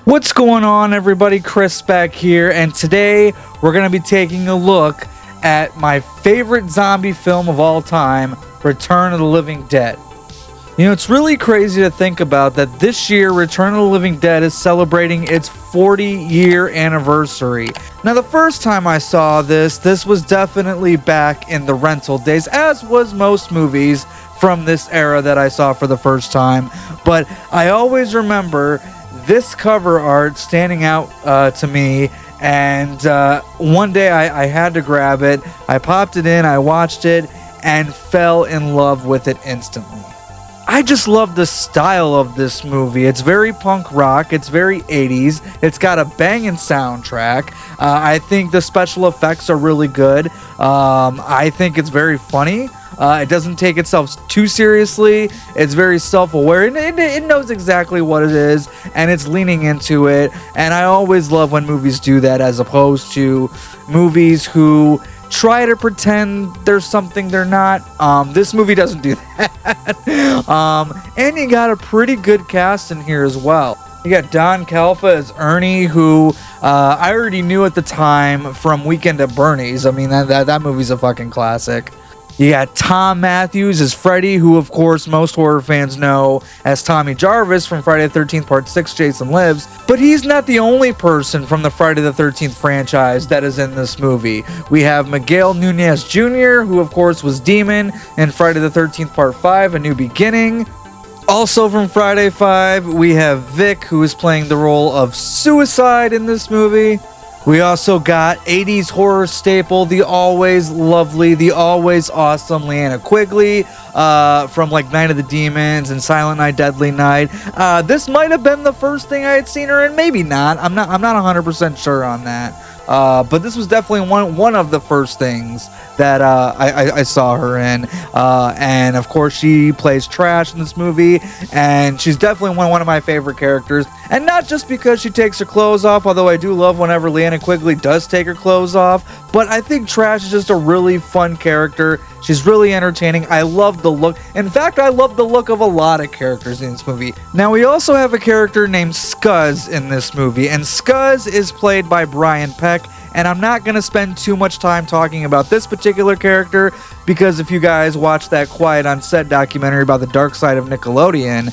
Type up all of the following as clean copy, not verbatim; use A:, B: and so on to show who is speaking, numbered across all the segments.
A: What's going on, everybody? Chris back here, and today we're going to be taking a look at my favorite zombie film of all time, Return of the Living Dead. You know, it's really crazy to think about that this year Return of the Living Dead is celebrating its 40-year anniversary. Now, the first time I saw this was definitely back in the rental days, as was most movies from this era that I saw for the first time. But I always remember this cover art standing out to me, and one day I had to grab it. I popped it in, I watched it, and fell in love with it instantly. I just love the style of this movie. It's very punk rock, it's very 80s, it's got a banging soundtrack. I think the special effects are really good. I think it's very funny. It doesn't take itself too seriously. It's very self-aware. It knows exactly what it is, and it's leaning into it. And I always love when movies do that, as opposed to movies who try to pretend there's something they're not. This movie doesn't do that. And you got a pretty good cast in here as well. You got Don Calfa as Ernie, who I already knew at the time from Weekend at Bernie's. I mean, that movie's a fucking classic. You got Tom Matthews as Freddy, who of course most horror fans know as Tommy Jarvis from Friday the 13th Part 6, Jason Lives. But he's not the only person from the Friday the 13th franchise that is in this movie. We have Miguel Nunez Jr., who of course was Demon in Friday the 13th Part 5, A New Beginning. Also from Friday 5, we have Vic, who is playing the role of Suicide in this movie. We also got 80s horror staple, the always lovely, the always awesome Leanna Quigley from like Night of the Demons and Silent Night, Deadly Night. This might have been the first thing I had seen her in, maybe not. I'm not 100% sure on that. But this was definitely one of the first things that I saw her in. And of course, she plays Trash in this movie, and she's definitely one of my favorite characters. And not just because she takes her clothes off, although I do love whenever Leanna Quigley does take her clothes off, but I think Trash is just a really fun character. She's really entertaining. I love the look. In fact, I love the look of a lot of characters in this movie. Now, we also have a character named Scuzz in this movie, and Scuzz is played by Brian Peck. And I'm not going to spend too much time talking about this particular character, because if you guys watch that Quiet on Set documentary about the dark side of Nickelodeon,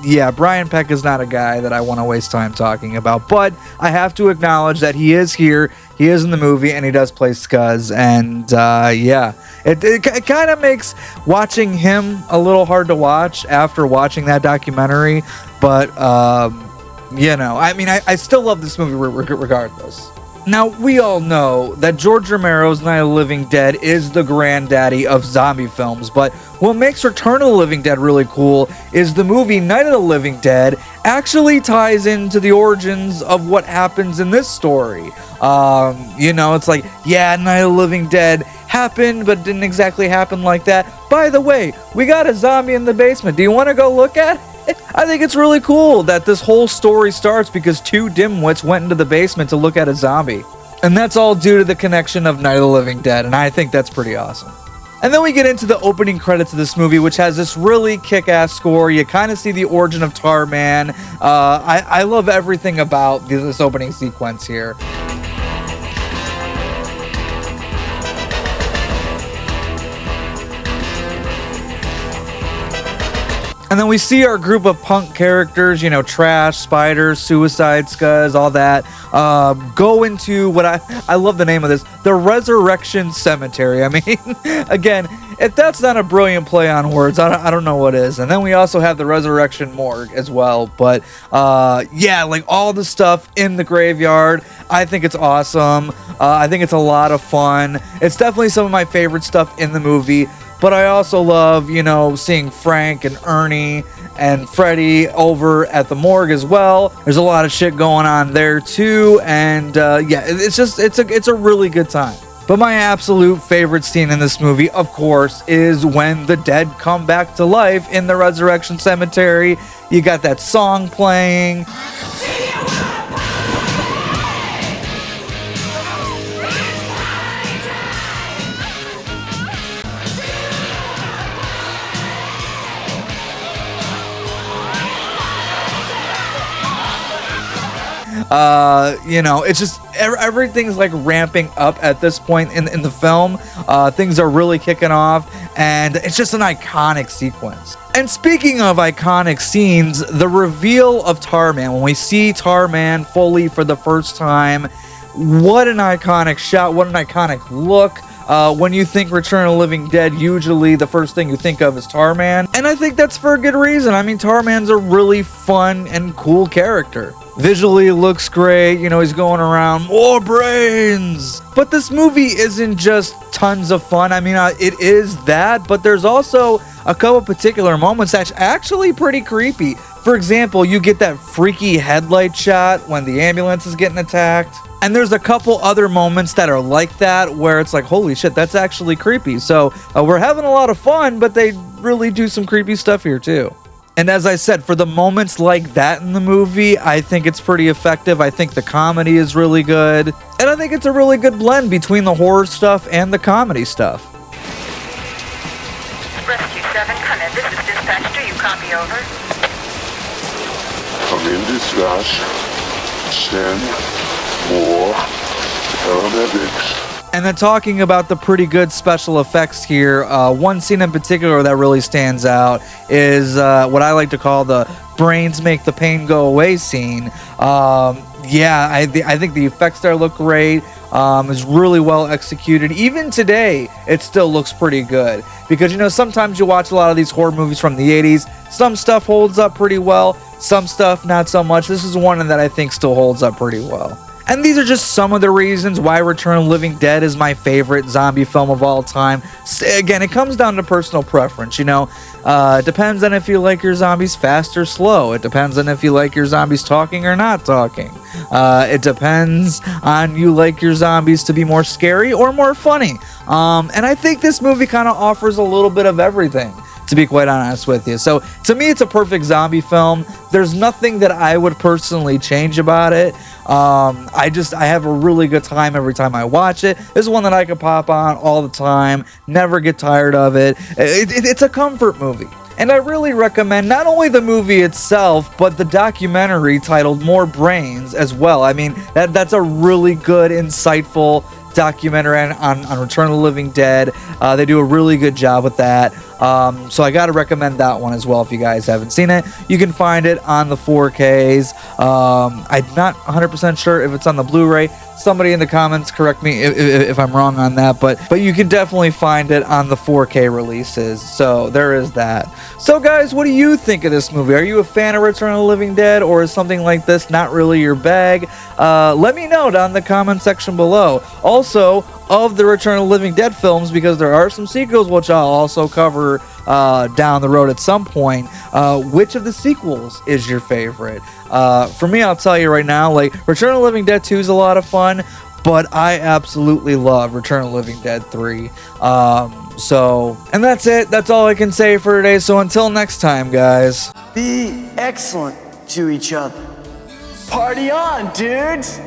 A: yeah, Brian Peck is not a guy that I want to waste time talking about. But I have to acknowledge that he is here, he is in the movie, and he does play Scuzz. And yeah, it kind of makes watching him a little hard to watch after watching that documentary. But, you know, I mean, I still love this movie regardless. Now, we all know that George Romero's Night of the Living Dead is the granddaddy of zombie films, but what makes Return of the Living Dead really cool is the movie Night of the Living Dead actually ties into the origins of what happens in this story. You know, it's like, yeah, Night of the Living Dead happened, but didn't exactly happen like that. By the way, we got a zombie in the basement. Do you want to go look at it? I think it's really cool that this whole story starts because two dimwits went into the basement to look at a zombie. And that's all due to the connection of Night of the Living Dead, and I think that's pretty awesome. And then we get into the opening credits of this movie, which has this really kick-ass score. You kind of see the origin of Tarman. I love everything about this opening sequence here. And then we see our group of punk characters, you know, Trash, Spider, Suicide, Scuzz, all that, go into what I love the name of this, the Resurrection Cemetery. I mean, again, if that's not a brilliant play on words, I don't know what is. And then we also have the Resurrection Morgue as well. But, yeah, like all the stuff in the graveyard, I think it's awesome. I think it's a lot of fun. It's definitely some of my favorite stuff in the movie. But I also love, you know, seeing Frank and Ernie and Freddy over at the morgue as well. There's a lot of shit going on there too, and yeah, it's a really good time. But my absolute favorite scene in this movie, of course, is when the dead come back to life in the Resurrection Cemetery. You got that song playing. You know, it's just everything's like ramping up at this point in the film. Things are really kicking off, and it's just an iconic sequence. And speaking of iconic scenes, the reveal of Tarman, when we see Tarman fully for the first time, what an iconic shot, what an iconic look. When you think Return of the Living Dead, usually the first thing you think of is Tarman. And I think that's for a good reason. I mean, Tarman's a really fun and cool character. Visually, it looks great. You know, he's going around, more brains. But this movie isn't just tons of fun. I mean, it is that, but there's also a couple particular moments that's actually pretty creepy. For example, you get that freaky headlight shot when the ambulance is getting attacked. And there's a couple other moments that are like that where it's like, holy shit, that's actually creepy. So we're having a lot of fun, but they really do some creepy stuff here too. And as I said, for the moments like that in the movie, I think it's pretty effective. I think the comedy is really good. And I think it's a really good blend between the horror stuff and the comedy stuff.
B: Rescue 7, come in. This is dispatch. Do you copy over?
C: Come in dispatch. Send more paramedics.
A: And then talking about the pretty good special effects here, one scene in particular that really stands out is what I like to call the brains make the pain go away scene. Yeah, I think the effects there look great. It's really well executed. Even today, it still looks pretty good. Because, you know, sometimes you watch a lot of these horror movies from the 80s. Some stuff holds up pretty well. Some stuff, not so much. This is one that I think still holds up pretty well. And these are just some of the reasons why Return of the Living Dead is my favorite zombie film of all time. Again, it comes down to personal preference, you know. It depends on if you like your zombies fast or slow. It depends on if you like your zombies talking or not talking. It depends on you like your zombies to be more scary or more funny. And I think this movie kind of offers a little bit of everything, to be quite honest with you. So to me, it's a perfect zombie film. There's nothing that I would personally change about it. I have a really good time every time I watch it. This is one that I could pop on all the time, never get tired of it. It's a comfort movie. And I really recommend not only the movie itself, but the documentary titled More Brains as well. I mean, that's a really good, insightful documentary on Return of the Living Dead. They do a really good job with that. So I gotta recommend that one as well if you guys haven't seen it. You can find it on the 4Ks. I'm not 100% sure if it's on the Blu-ray. Somebody in the comments correct me if I'm wrong on that, but you can definitely find it on the 4K releases. So there is that. So guys, what do you think of this movie? Are you a fan of Return of the Living Dead, or is something like this not really your bag? Let me know down in the comment section below. Also, of the Return of the Living Dead films, because there are some sequels which I'll also cover down the road at some point, which of the sequels is your favorite? For me, I'll tell you right now, like, Return of the Living Dead 2 is a lot of fun, but I absolutely love Return of the Living Dead 3. And that's it. That's all I can say for today. So until next time, guys.
D: Be excellent to each other. Party on, dudes!